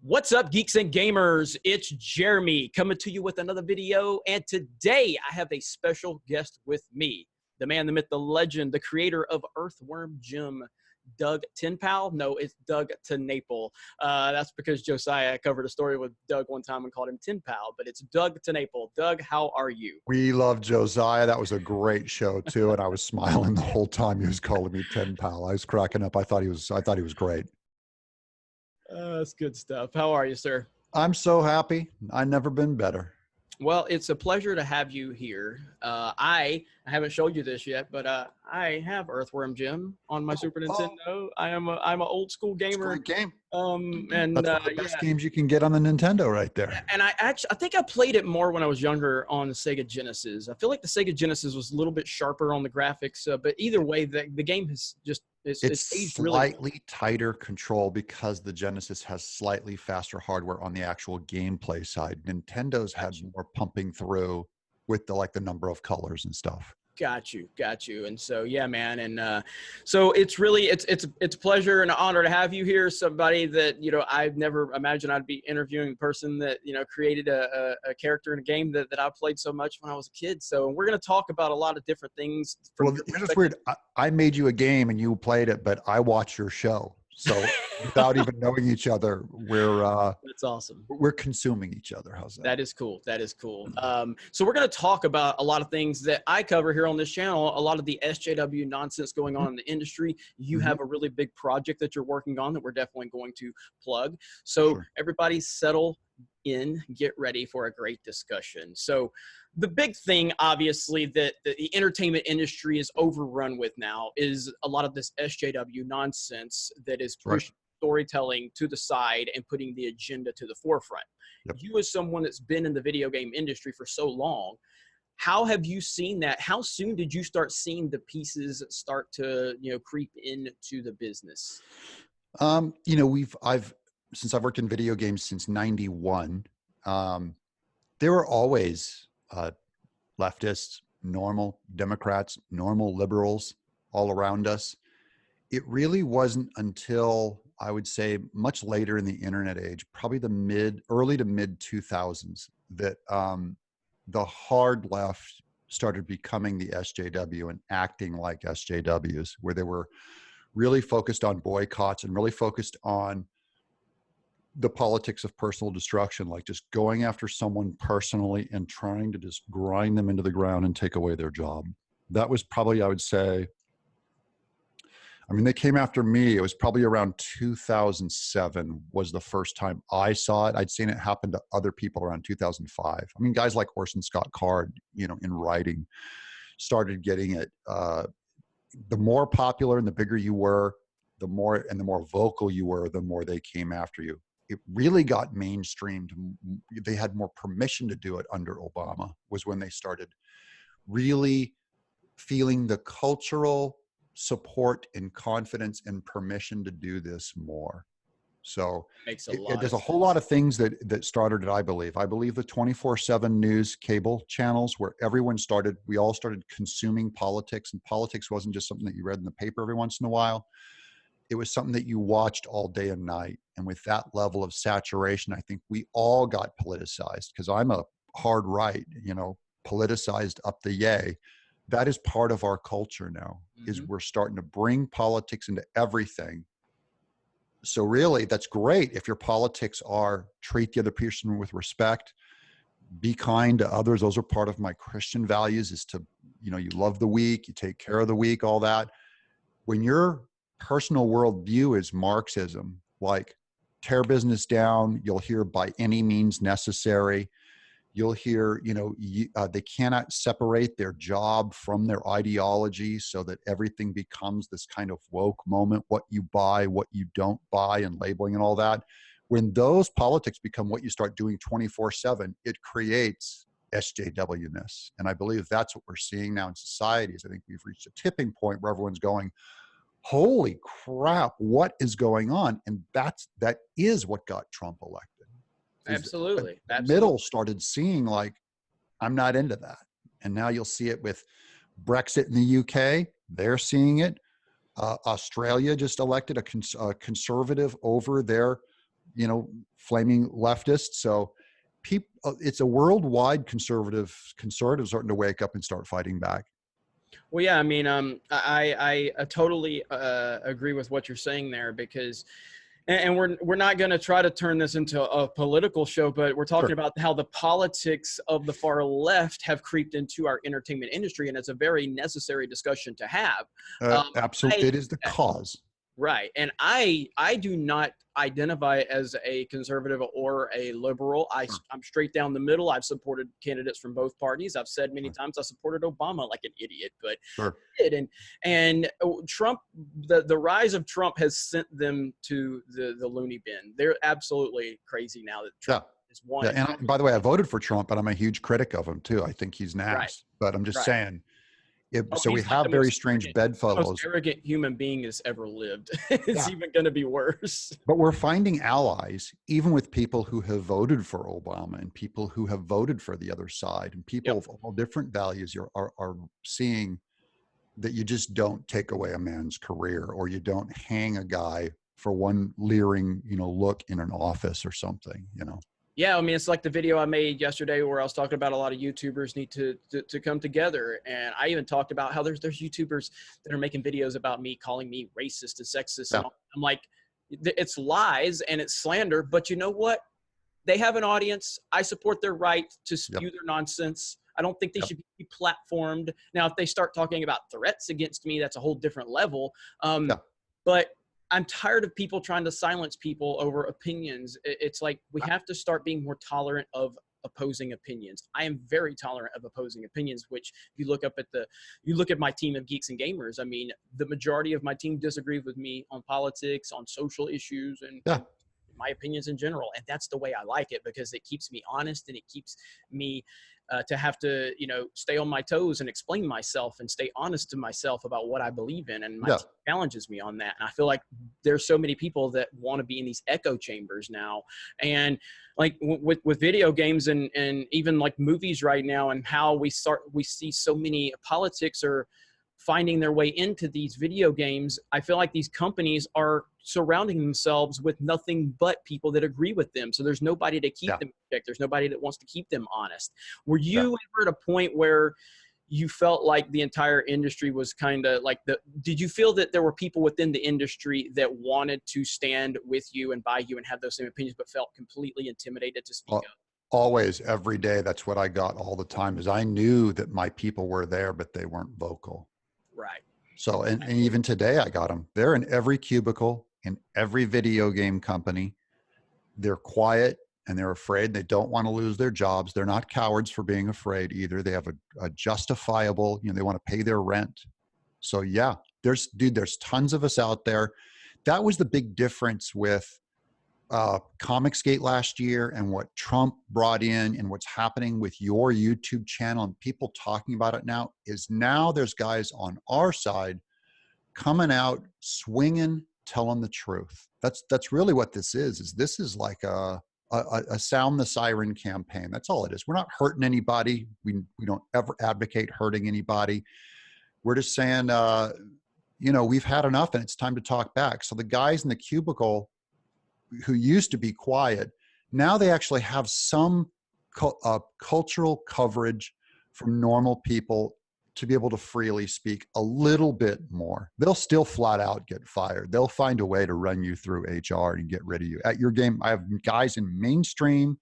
What's up, geeks and gamers? It's Jeremy coming to you with another video. And today I have a special guest with me, the man, the myth, the legend, the creator of Earthworm Jim, Doug TenNapel. No, it's Doug TenNapel. That's because Josiah covered a story with Doug one time and called him TenNapel, but it's Doug TenNapel. Doug, how are you? We love Josiah. That was a great show too, and I was smiling the whole time he was calling me TenNapel. I was cracking up. I thought he was great. That's good stuff. How are you, sir? I'm so happy. I've never been better. Well, it's a pleasure to have you here. I haven't showed you this yet, but I have Earthworm Jim on my Super Nintendo. I'm an old school gamer. It's a great game. And that's one of the best games you can get on the Nintendo right there. And I think I played it more when I was younger on the Sega Genesis. I feel like the Sega Genesis was a little bit sharper on the graphics, but either way, the game has just it's slightly tighter control because the Genesis has slightly faster hardware on the actual gameplay side. Nintendo's had more pumping through with the number of colors and stuff. Got you. And so, yeah, man. And so it's really, it's a pleasure and an honor to have you here. Somebody that, I've never imagined I'd be interviewing a person that, created a character in a game that I played so much when I was a kid. So we're going to talk about a lot of different things. Well, it's just weird. I made you a game and you played it, but I watched your show. So without even knowing each other, that's awesome. We're consuming each other. How's that? That is cool. So we're going to talk about a lot of things that I cover here on this channel, a lot of the SJW nonsense going on in the industry. You have a really big project that you're working on that we're definitely going to plug. So everybody settle in, get ready for a great discussion. So the big thing, obviously, that the entertainment industry is overrun with now is a lot of this SJW nonsense that is pushing storytelling to the side and putting the agenda to the forefront. You, as someone that's been in the video game industry for so long, how have you seen that? How soon did you start seeing the pieces start to, creep into the business? Since I've worked in video games since '91, there were always leftists, normal Democrats, normal liberals all around us. It really wasn't until, I would say, much later in the internet age, probably the early to mid 2000s, that the hard left started becoming the SJW and acting like SJWs, where they were really focused on boycotts and really focused on the politics of personal destruction, like just going after someone personally and trying to just grind them into the ground and take away their job. That was probably, I would say, they came after me. It was probably around 2007 was the first time I saw it. I'd seen it happen to other people around 2005. Guys like Orson Scott Card, in writing, started getting it. The more popular and the bigger you were, the more vocal you were, the more they came after you. It really got mainstreamed. They had more permission to do it under Obama, was when they started really feeling the cultural support and confidence and permission to do this more. So there's a whole lot of things that started it, I believe. I believe the 24/7 news cable channels, where we all started consuming politics, and politics wasn't just something that you read in the paper every once in a while. It was something that you watched all day and night. And with that level of saturation, I think we all got politicized, because I'm a hard right, politicized up the yay. That is part of our culture now, is we're starting to bring politics into everything. So really, that's great if your politics are treat the other person with respect, be kind to others. Those are part of my Christian values, is to, you love the weak, you take care of the weak, all that. When your personal worldview is Marxism, like tear business down, you'll hear by any means necessary. You'll hear, they cannot separate their job from their ideology, so that everything becomes this kind of woke moment, what you buy, what you don't buy, and labeling and all that. When those politics become what you start doing 24/7, it creates SJW-ness. And I believe that's what we're seeing now in society. Is I think we've reached a tipping point where everyone's going, holy crap, what is going on? And that is what got Trump elected. Absolutely. Middle started seeing, like, I'm not into that. And now you'll see it with Brexit in the UK. They're seeing it. Australia just elected a conservative over their flaming leftists. So it's a worldwide conservatives starting to wake up and start fighting back. Well, yeah, I mean, I totally agree with what you're saying there, because, and we're not going to try to turn this into a political show, but we're talking about how the politics of the far left have creeped into our entertainment industry, and it's a very necessary discussion to have. Absolutely, it is the cause. Right. And I do not identify as a conservative or a liberal. I'm straight down the middle. I've supported candidates from both parties. I've said many times I supported Obama like an idiot, but I did. And Trump, the rise of Trump has sent them to the loony bin. They're absolutely crazy now that Trump is one. Yeah. And by the way, I voted for Trump, but I'm a huge critic of him too. I think he's nasty. But I'm just saying. So we have very strange bedfellows. Most arrogant human being has ever lived. It's even going to be worse. But we're finding allies, even with people who have voted for Obama and people who have voted for the other side, and people of all different values are seeing that you just don't take away a man's career, or you don't hang a guy for one leering, look in an office or something, Yeah, I mean, it's like the video I made yesterday where I was talking about a lot of YouTubers need to come together. And I even talked about how there's YouTubers that are making videos about me, calling me racist and sexist. And I'm like, it's lies and it's slander, but you know what? They have an audience. I support their right to spew their nonsense. I don't think they should be platformed. Now, if they start talking about threats against me, that's a whole different level. But I'm tired of people trying to silence people over opinions. It's like we have to start being more tolerant of opposing opinions. I am very tolerant of opposing opinions, which if you look at my team of Geeks and Gamers, I mean, the majority of my team disagrees with me on politics, on social issues, and my opinions in general. And that's the way I like it, because it keeps me honest and it keeps me to have to, stay on my toes and explain myself and stay honest to myself about what I believe in. And my team challenges me on that. And I feel like there's so many people that want to be in these echo chambers now. And like with video games and even like movies right now, and how we see so many politics are finding their way into these video games. I feel like these companies are surrounding themselves with nothing but people that agree with them. So there's nobody to keep them in check. There's nobody that wants to keep them honest. Were you ever at a point where you felt like the entire industry was kind of like did you feel that there were people within the industry that wanted to stand with you and by you and have those same opinions, but felt completely intimidated to speak up? Always, every day. That's what I got all the time, is I knew that my people were there, but they weren't vocal. Right. So, and even today I got them. They're in every cubicle, in every video game company. They're quiet and they're afraid. They don't want to lose their jobs. They're not cowards for being afraid either. They have a justifiable, they want to pay their rent. So yeah, there's tons of us out there. That was the big difference with Comicsgate last year and what Trump brought in, and what's happening with your YouTube channel and people talking about it now, is now there's guys on our side coming out swinging, telling the truth. That's really what this is this is like a sound the siren campaign. That's all it is. We're not hurting anybody. We don't ever advocate hurting anybody. We're just saying, we've had enough and it's time to talk back. So the guys in the cubicle who used to be quiet, now they actually have some cultural coverage from normal people to be able to freely speak a little bit more. They'll still flat out get fired. They'll find a way to run you through HR and get rid of you. At your game, I have guys in mainstream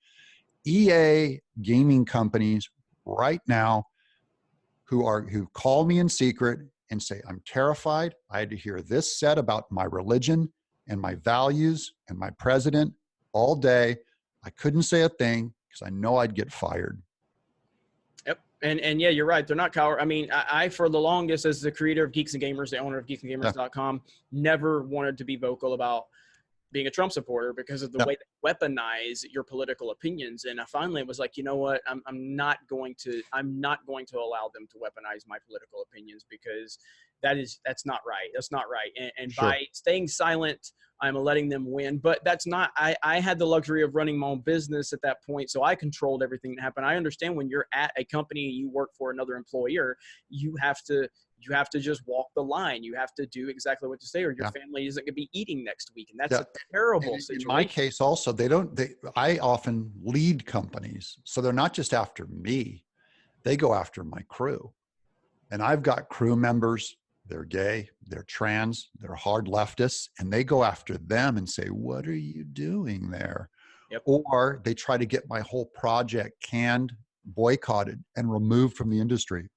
EA gaming companies right now who call me in secret and say, I'm terrified. I had to hear this said about my religion and my values and my president all day. I couldn't say a thing because I know I'd get fired. Yep. And yeah, you're right. They're not coward. I mean, I for the longest, as the creator of Geeks and Gamers, the owner of geeksandgamers.com, never wanted to be vocal about being a Trump supporter because of the way they weaponize your political opinions. And I finally was like, you know what? I'm not going to allow them to weaponize my political opinions, because that's not right. That's not right. And by staying silent, I'm letting them win. But that's not, I had the luxury of running my own business at that point. So I controlled everything that happened. I understand when you're at a company and you work for another employer, you have to you have to just walk the line. You have to do exactly what you say, or your Yeah. family isn't going to be eating next week. And that's Yeah. a terrible And situation. in my case also, I often lead companies. So they're not just after me, they go after my crew. And I've got crew members, they're gay, they're trans, they're hard leftists, and they go after them and say, what are you doing there? Yep. Or they try to get my whole project canned, boycotted, and removed from the industry.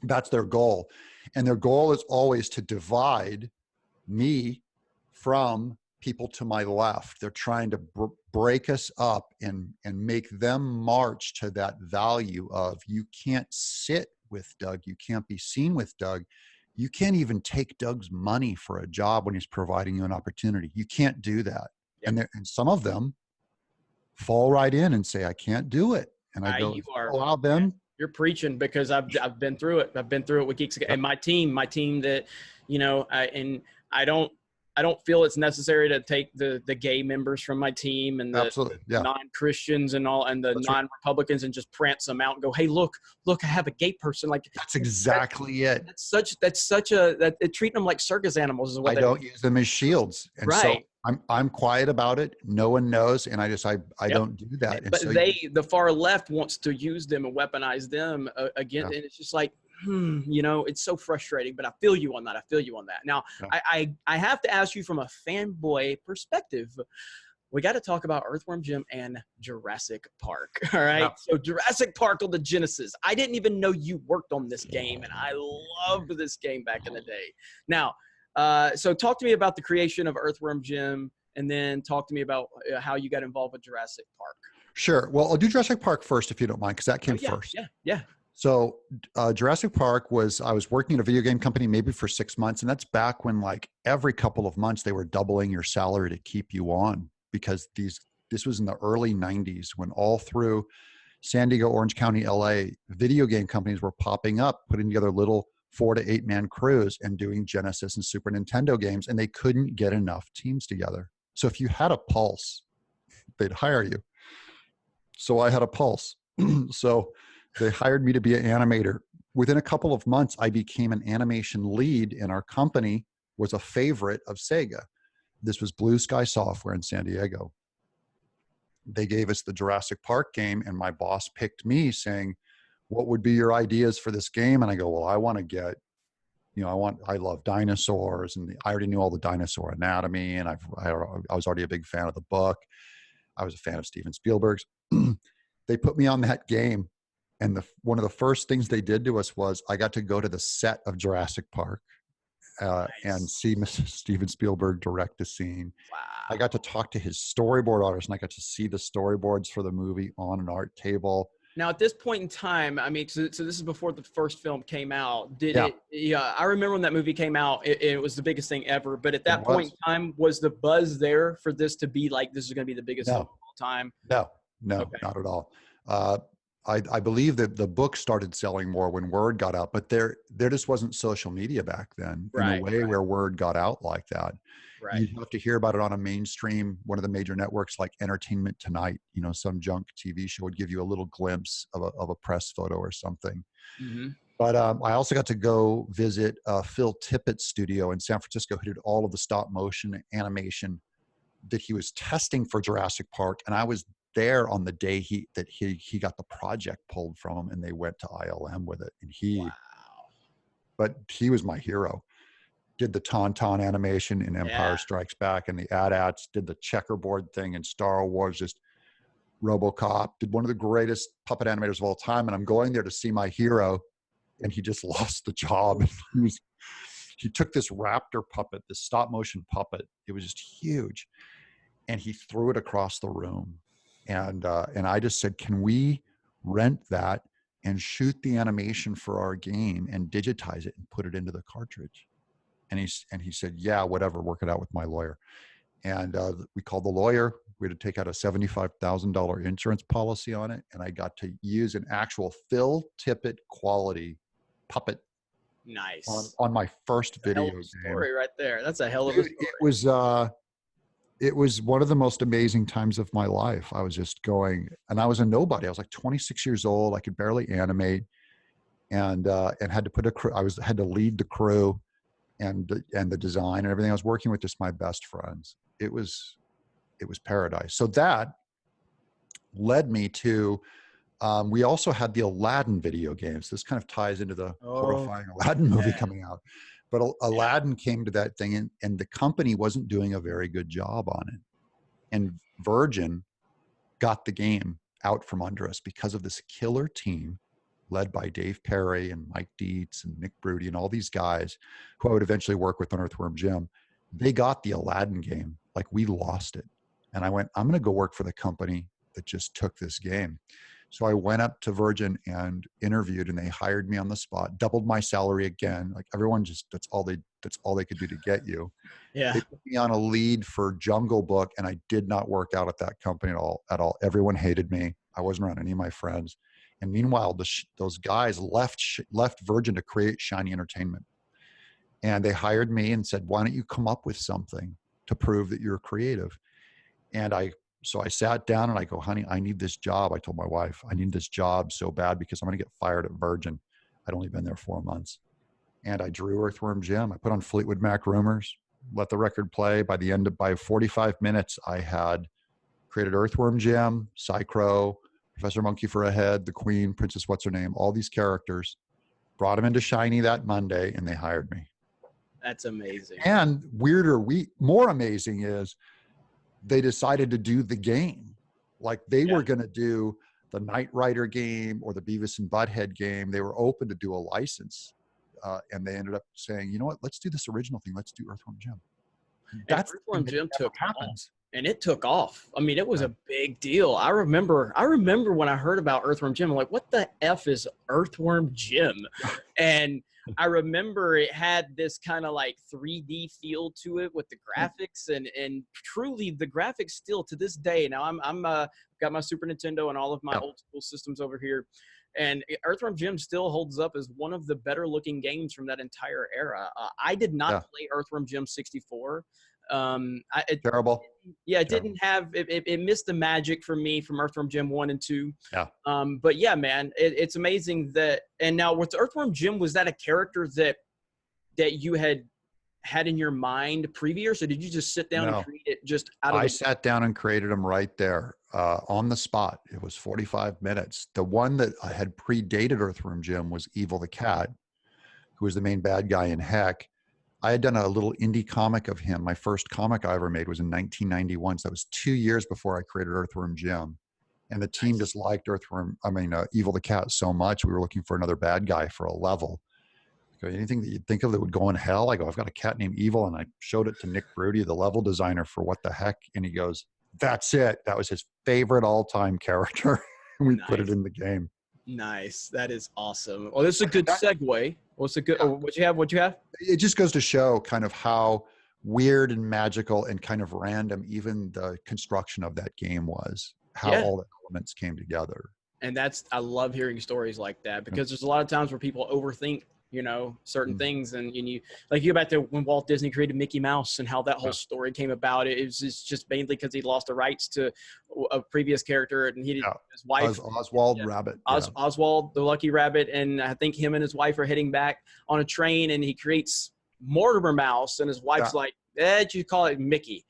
That's their goal. And their goal is always to divide me from people to my left. They're trying to break us up and make them march to that value of, you can't sit with Doug, you can't be seen with Doug, you can't even take Doug's money for a job when he's providing you an opportunity. You can't do that. Yep. And some of them fall right in and say, I can't do it. And I go, You are, allow them. You're preaching, because I've been through it. I've been through it with Geeks, and my team that, you know, I don't feel it's necessary to take the gay members from my team and the non-Christians and all, and the non-Republicans, and just prance them out and go, hey, look, I have a gay person. Like, that's exactly it. That's such a treating them like circus animals is what I don't use them as shields. And so I'm quiet about it. No one knows. And I don't do that. And but so the far left wants to use them and weaponize them again. And it's just like, you know, it's so frustrating, but I feel you on that. Now, I have to ask you from a fanboy perspective. We got to talk about Earthworm Jim and Jurassic Park. All right. So Jurassic Park on the Genesis. I didn't even know you worked on this game, and I loved this game back in the day. Now, so talk to me about the creation of Earthworm Jim, and then talk to me about how you got involved with Jurassic Park. Sure. Well, I'll do Jurassic Park first, if you don't mind, because that came first. Yeah. So Jurassic Park I was working at a video game company maybe for 6 months. And that's back when, like, every couple of months they were doubling your salary to keep you on, because this was in the early 90s, when all through San Diego, Orange County, LA, video game companies were popping up, putting together little 4 to 8 man crews and doing Genesis and Super Nintendo games, and they couldn't get enough teams together. So if you had a pulse, they'd hire you. So I had a pulse. So they hired me to be an animator. Within a couple of months, I became an animation lead, and our company was a favorite of Sega. This was Blue Sky Software in San Diego. They gave us the Jurassic Park game, and my boss picked me, saying, what would be your ideas for this game? And I go, well, I want to get, you know, I love dinosaurs, and I already knew all the dinosaur anatomy, and I was already a big fan of the book. I was a fan of Steven Spielberg's. They put me on that game, and one of the first things they did to us was I got to go to the set of Jurassic Park and see Mr. Steven Spielberg direct the scene. Wow. I got to talk to his storyboard artist, and I got to see the storyboards for the movie on an art table. Now, at this point in time, I mean, so this is before the first film came out. I remember when that movie came out, it was the biggest thing ever. But at that point in time, was the buzz there for this to be like, this is going to be the biggest film of all time? No, not at all. I believe that the book started selling more when word got out, but there just wasn't social media back then in a way where word got out like that. You'd have to hear about it on a mainstream, one of the major networks like Entertainment Tonight. You know, some junk TV show would give you a little glimpse of a press photo or something. Mm-hmm. But I also got to go visit Phil Tippett's studio in San Francisco, who did all of the stop motion animation that he was testing for Jurassic Park. And I was there on the day he got the project pulled from him, and they went to ILM with it. And but he was my hero. Did the Tauntaun animation in Empire Strikes Back, and the AT-ATs, did the checkerboard thing in Star Wars, just RoboCop, did one of the greatest puppet animators of all time. And I'm going there to see my hero, and he just lost the job. He took this raptor puppet, this stop motion puppet. It was just huge. And he threw it across the room. And I just said, can we rent that and shoot the animation for our game and digitize it and put it into the cartridge? And he said, yeah, whatever, work it out with my lawyer. And we called the lawyer. We had to take out a $75,000 insurance policy on it. And I got to use an actual Phil Tippett quality puppet. Nice. On my first video game. Story right there. That's a hell of a story. It was one of the most amazing times of my life. I was just going, and I was a nobody. I was like 26 years old. I could barely animate. and had to put a crew. Had to lead the crew and the design and everything. I was working with just my best friends. It was paradise. So that led me to, we also had the Aladdin video games. This kind of ties into the horrifying Aladdin movie coming out. But Aladdin came to that thing, and the company wasn't doing a very good job on it. And Virgin got the game out from under us because of this killer team led by Dave Perry and Mike Dietz and Nick Broody and all these guys who I would eventually work with on Earthworm Jim. They got the Aladdin game, like we lost it. And I went, I'm going to go work for the company that just took this game. So I went up to Virgin and interviewed, and they hired me on the spot, doubled my salary again. Like everyone just, that's all they could do to get you. Yeah. They put me on a lead for Jungle Book, and I did not work out at that company at all. Everyone hated me. I wasn't around any of my friends. And meanwhile, those guys left Virgin to create Shiny Entertainment. And they hired me and said, why don't you come up with something to prove that you're creative? And so I sat down and I go, honey, I need this job. I told my wife, I need this job so bad because I'm going to get fired at Virgin. I'd only been there 4 months. And I drew Earthworm Jim. I put on Fleetwood Mac Rumors, let the record play. By 45 minutes, I had created Earthworm Jim, Psychro, Professor Monkey for a Head, the Queen, Princess What's Her Name, all these characters, brought them into Shiny that Monday, and they hired me. That's amazing. And more amazing is they decided to do the game. Like they were going to do the Knight Rider game or the Beavis and Butthead game. They were open to do a license. And they ended up saying, you know what, let's do this original thing. Let's do Earthworm Jim. That's Earthworm Jim took off. And it took off. I mean, it was a big deal. I remember when I heard about Earthworm Jim, I'm like, what the F is Earthworm Jim? And I remember it had this kind of like 3D feel to it with the graphics, and truly the graphics still to this day. Now I'm got my Super Nintendo and all of my old school systems over here, and Earthworm Jim still holds up as one of the better looking games from that entire era. I did not play Earthworm Jim 64. Terrible. It didn't have it missed the magic for me from Earthworm Jim 1 and 2. But yeah, man, it's amazing that. And now with Earthworm Jim, was that a character that you had in your mind previous, or did you just sit down and create it just out of I sat down and created them right there on the spot. It was 45 minutes. The one that I had predated Earthworm Jim was Evil the Cat, who was the main bad guy in Heck. I had done a little indie comic of him. My first comic I ever made was in 1991. So that was 2 years before I created Earthworm Jim. And the team just liked Evil the Cat so much. We were looking for another bad guy for a level. I go, anything that you'd think of that would go in hell? I go, I've got a cat named Evil. And I showed it to Nick Broody, the level designer for What the Heck. And he goes, that's it. That was his favorite all-time character. And we put it in the game. Nice. That is awesome. Well, this is a good segue. What's a good? What you have? It just goes to show kind of how weird and magical and kind of random even the construction of that game was. How all the elements came together. And I love hearing stories like that, because there's a lot of times where people overthink, certain things. And you go back to when Walt Disney created Mickey Mouse and how that whole story came about. It's just mainly because he lost the rights to a previous character, and he did his wife Oswald Rabbit. Oswald the Lucky Rabbit, and I think him and his wife are heading back on a train, and he creates Mortimer Mouse, and his wife's like, you call it Mickey.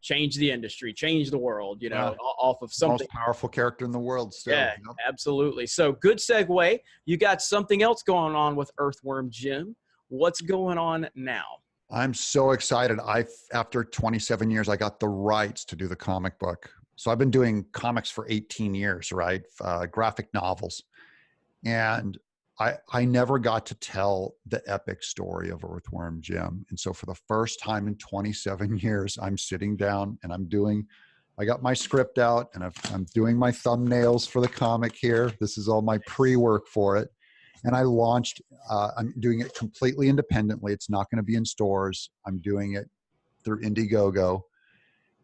Change the industry, change the world, off of something. Most powerful character in the world still. Yeah, absolutely. So good segue. You got something else going on with Earthworm Jim. What's going on now? I'm so excited. After 27 years, I got the rights to do the comic book. So I've been doing comics for 18 years, right? Graphic novels. And I never got to tell the epic story of Earthworm Jim. And so for the first time in 27 years, I'm sitting down and I got my script out, and I'm doing my thumbnails for the comic here. This is all my pre-work for it. And I launched, I'm doing it completely independently. It's not going to be in stores. I'm doing it through Indiegogo.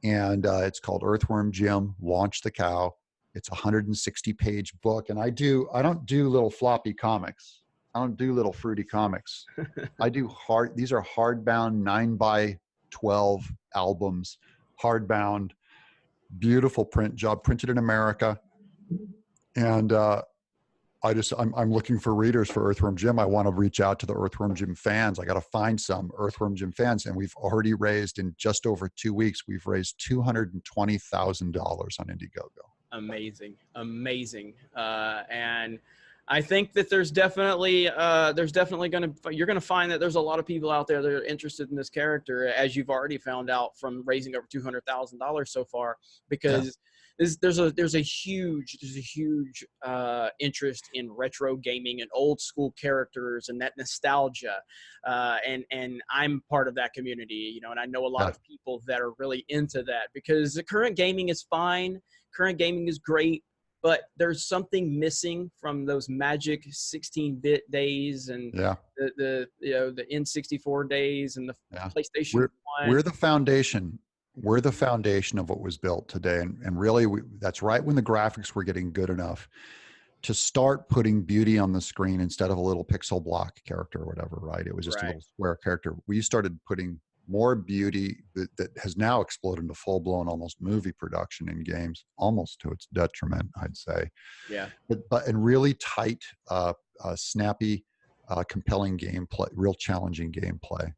And it's called Earthworm Jim, Launch the Cow. It's a 160-page book. And I don't do little floppy comics. I don't do little fruity comics. These are hardbound 9x12 albums, hardbound, beautiful print job, printed in America. And I'm looking for readers for Earthworm Jim. I want to reach out to the Earthworm Jim fans. I got to find some Earthworm Jim fans. And we've already raised, in just over 2 weeks, we've raised $220,000 on Indiegogo. Amazing, amazing. And I think that there's definitely you're going to find that there's a lot of people out there that are interested in this character, as you've already found out from raising over $200,000 so far, because there's a huge interest in retro gaming and old school characters and that nostalgia. And I'm part of that community, you know, and I know a lot of people that are really into that, because the current gaming is fine. Current gaming is great, but there's something missing from those magic 16-bit days and the N64 days and the PlayStation 1. We're the foundation. We're the foundation of what was built today. And really, that's right when the graphics were getting good enough to start putting beauty on the screen instead of a little pixel block character or whatever, right? It was just a little square character. We started putting more beauty that has now exploded into full-blown almost movie production in games, almost to its detriment, I'd say. Yeah. But in really tight, snappy, compelling gameplay, real challenging gameplay.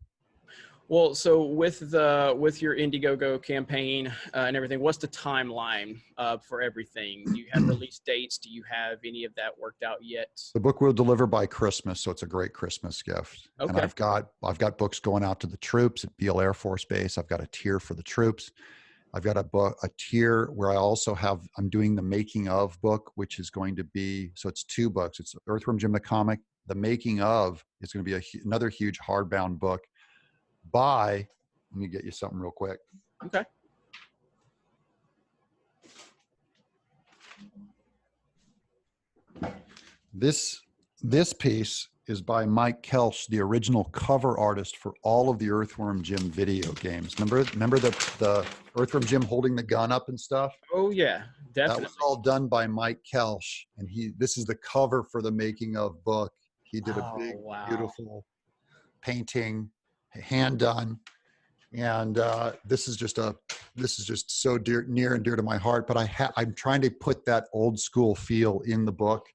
Well, so with your Indiegogo campaign and everything, what's the timeline for everything? Do you have release dates? Do you have any of that worked out yet? The book will deliver by Christmas, so it's a great Christmas gift. Okay. And I've got books going out to the troops at Beale Air Force Base. I've got a tier for the troops. I've got a tier where I'm doing the making of book, which is going to be, so it's 2 books. It's Earthworm Jim the comic. The making of is going to be another huge hardbound book. Let me get you something real quick. Okay. This piece is by Mike Kelch, the original cover artist for all of the Earthworm Jim video games. Remember the Earthworm Jim holding the gun up and stuff? Oh yeah, definitely. That was all done by Mike Kelch, and this is the cover for the making of book. He did a big, beautiful painting, hand done, and this is just so near and dear to my heart. But I'm trying to put that old school feel in the book.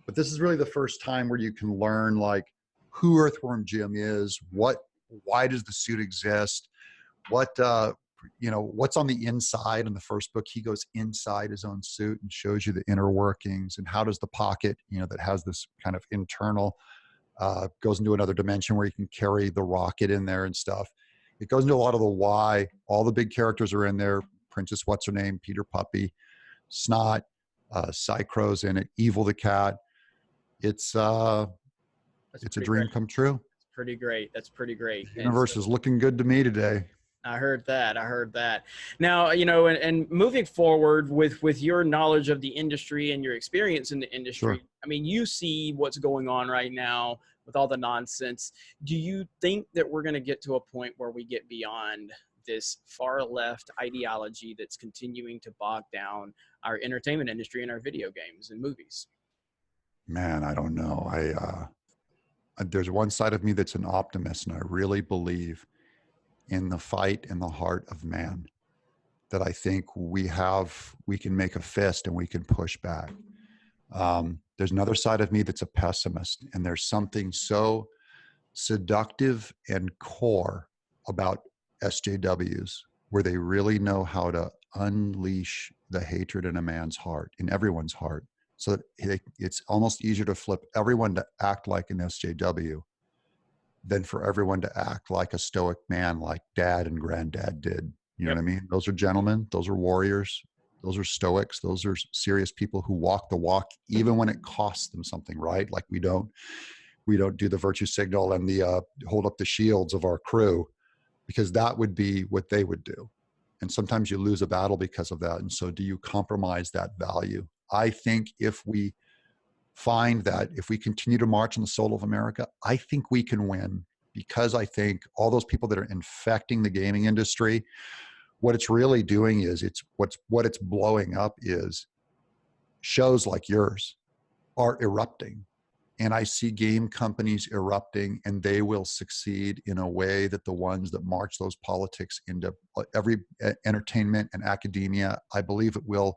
But this is really the first time where you can learn like who Earthworm Jim is, why does the suit exist, what's on the inside. In the first book, he goes inside his own suit and shows you the inner workings, and how does the pocket, that has this kind of internal, goes into another dimension where you can carry the rocket in there and stuff. It goes into a lot of the why. All the big characters are in there. Princess What's-Her-Name, Peter Puppy, Snot, Psychro's in it, Evil the cat. It's a dream come true. It's pretty great. That's pretty great. The universe is looking good to me today. I heard that. Now, and moving forward with your knowledge of the industry and your experience in the industry, Sure. I mean, you see what's going on right now with all the nonsense. Do you think that we're going to get to a point where we get beyond this far left ideology that's continuing to bog down our entertainment industry and our video games and movies? Man, I don't know. There's one side of me that's an optimist, and I really believe in the fight in the heart of man, that I think we can make a fist and we can push back. There's another side of me that's a pessimist, and there's something so seductive and core about SJWs, where they really know how to unleash the hatred in a man's heart, in everyone's heart, so that it's almost easier to flip everyone to act like an SJW than for everyone to act like a stoic man like Dad and Granddad did. You know what I mean? Those are gentlemen. Those are warriors. Those are stoics. Those are serious people who walk the walk, even when it costs them something, right? Like we don't do the virtue signal and the hold up the shields of our crew, because that would be what they would do. And sometimes you lose a battle because of that. And so do you compromise that value? I think if we find that, if we continue to march on the soul of America, I think we can win, because I think all those people that are infecting the gaming industry, what it's really doing is what it's blowing up is shows like yours are erupting. And I see game companies erupting, and they will succeed in a way that the ones that march those politics into every entertainment and academia, I believe it will,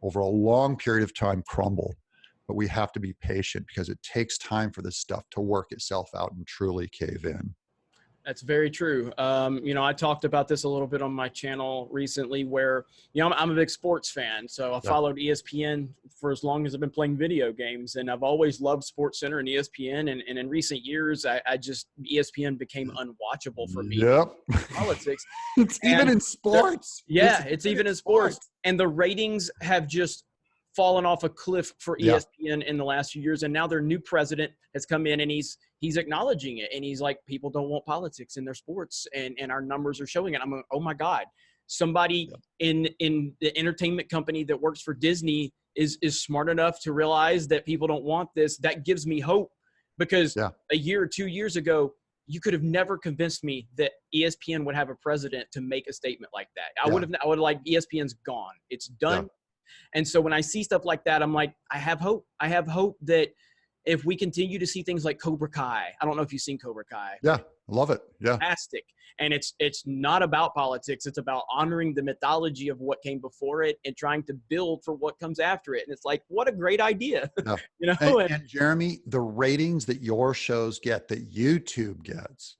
over a long period of time, crumble. but we have to be patient because it takes time for this stuff to work itself out and truly cave in. That's very true. You know, I talked about this a little bit on my channel recently where, you know, I'm a big sports fan. So I followed ESPN for as long as I've been playing video games, and I've always loved SportsCenter and ESPN. And in recent years, I just, ESPN became unwatchable for me. Yep. Politics. It's even in sports. Yeah, it's even in sports. And the ratings have just fallen off a cliff for ESPN in the last few years. And now their new president has come in and he's acknowledging it. And he's like, people don't want politics in their sports, and our numbers are showing it. I'm like, oh my God, somebody in the entertainment company that works for Disney is smart enough to realize that people don't want this. That gives me hope, because a year or 2 years ago, you could have never convinced me that ESPN would have a president to make a statement like that. I would have like, ESPN's gone. It's done. And so when I see stuff like that, I'm like, I have hope. I have hope that if we continue to see things like Cobra Kai, I don't know if you've seen Cobra Kai. Yeah, I love it. Yeah. Fantastic. And it's not about politics. It's about honoring the mythology of what came before it and trying to build for what comes after it. And it's like, what a great idea. Yeah. You know? And Jeremy, the ratings that your shows get, that YouTube gets,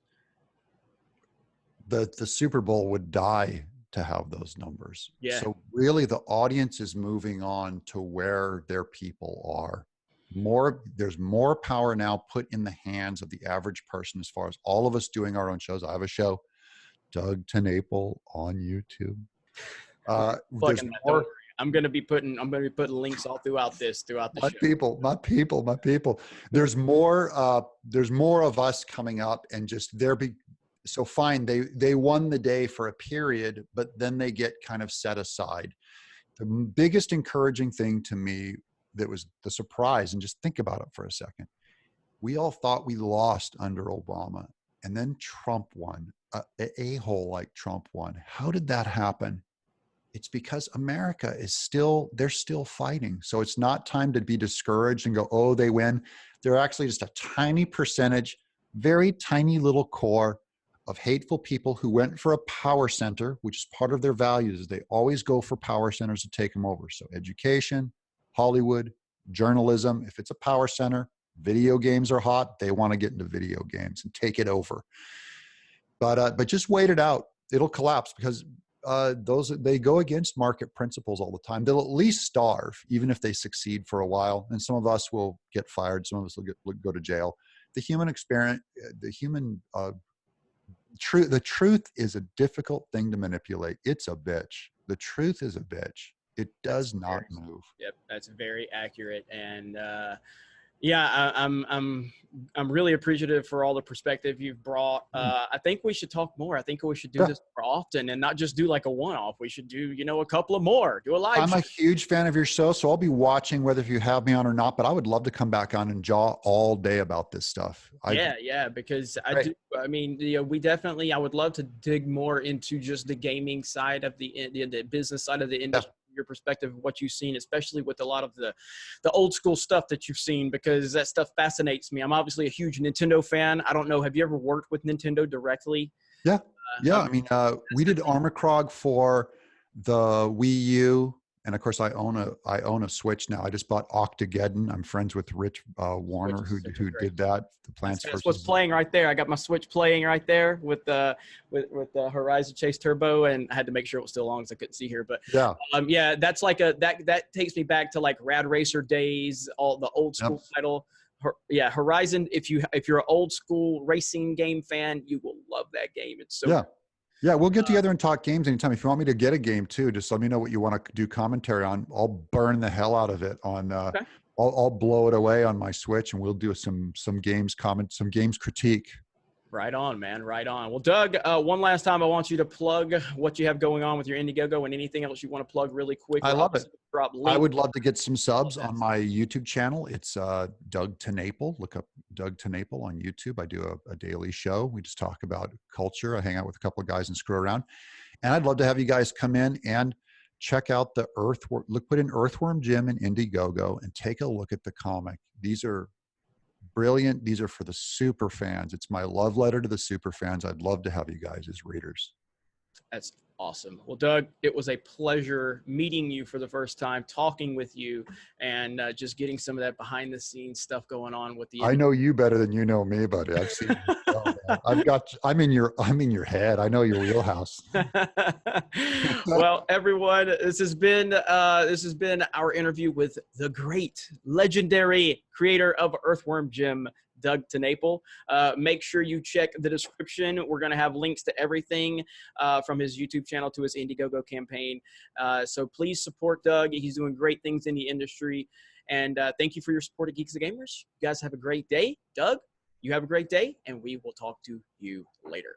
the Super Bowl would die to have those numbers. Yeah. So really the audience is moving on to where their people are. There's more power now put in the hands of the average person, as far as all of us doing our own shows. I have a show, Doug TenNapel, on YouTube. There's more. I'm going to be putting links all throughout the show. My people. There's more of us coming up, and just so fine. They won the day for a period, but then they get kind of set aside. The biggest encouraging thing to me that was the surprise, and just think about it for a second. We all thought we lost under Obama, and then Trump won. A-hole like Trump won. How did that happen? It's because America they're still fighting. So it's not time to be discouraged and go, oh, they win. They're actually just a tiny percentage, very tiny little core of hateful people who went for a power center, which is part of their values. They always go for power centers to take them over. So education, Hollywood, journalism. If it's a power center, video games are hot. They want to get into video games and take it over. But just wait it out. It'll collapse, because they go against market principles all the time. They'll at least starve, even if they succeed for a while. And some of us will get fired. Some of us will go to jail. The human experience, the truth is a difficult thing to manipulate. It's a bitch. The truth is a bitch. It does not move. Yep, that's very accurate. And I'm really appreciative for all the perspective you've brought. I think we should talk more. I think we should do this more often, and not just do like a one-off. We should do, a couple of more. Do a live I'm show. a huge fan of your show, so I'll be watching whether you have me on or not, but I would love to come back on and jaw all day about this stuff. Because we definitely, I would love to dig more into just the gaming side of the business side of the industry. Your perspective of what you've seen, especially with a lot of the old school stuff that you've seen, because that stuff fascinates me. I'm obviously a huge Nintendo fan. I don't know, have you ever worked with Nintendo directly? Yeah. We did Armacrog for the Wii U, and of course I own a Switch now. I just bought Octageddon. I'm friends with Rich Warner, who did that. The Plants That's what's playing right there. I got my Switch playing right there with the Horizon Chase Turbo, and I had to make sure it was still on because I couldn't see here. But that's like that takes me back to like Rad Racer days, all the old school title. Horizon. If you're an old school racing game fan, you will love that game. It's so Yeah, we'll get together and talk games anytime. If you want me to get a game too, just let me know what you want to do commentary on. I'll burn the hell out of it on. I'll blow it away on my Switch, and we'll do some games critique. Right on, man. Right on. Well, Doug, one last time, I want you to plug what you have going on with your Indiegogo and anything else you want to plug really quick. I love it. I would love to get some subs on my YouTube channel. It's Doug TenNapel. Look up Doug TenNapel on YouTube. I do a daily show. We just talk about culture. I hang out with a couple of guys and screw around. And I'd love to have you guys come in and check out the Earthworm. Put in Earthworm Jim and Indiegogo and take a look at the comic. These are brilliant. These are for the super fans. It's my love letter to the super fans. I'd love to have you guys as readers. That's Awesome. Well, Doug, it was a pleasure meeting you for the first time, talking with you, and just getting some of that behind the scenes stuff going on with the. I know you better than you know me, buddy. I've seen you so, man. I'm in your head. I know your wheelhouse. Well, everyone, this has been our interview with the great, legendary creator of Earthworm Jim, Doug TenNapel. Make sure you check the description. We're going to have links to everything from his YouTube channel to his Indiegogo campaign. So please support Doug. He's doing great things in the industry. And thank you for your support of Geeks and Gamers. You guys have a great day. Doug, you have a great day, and we will talk to you later.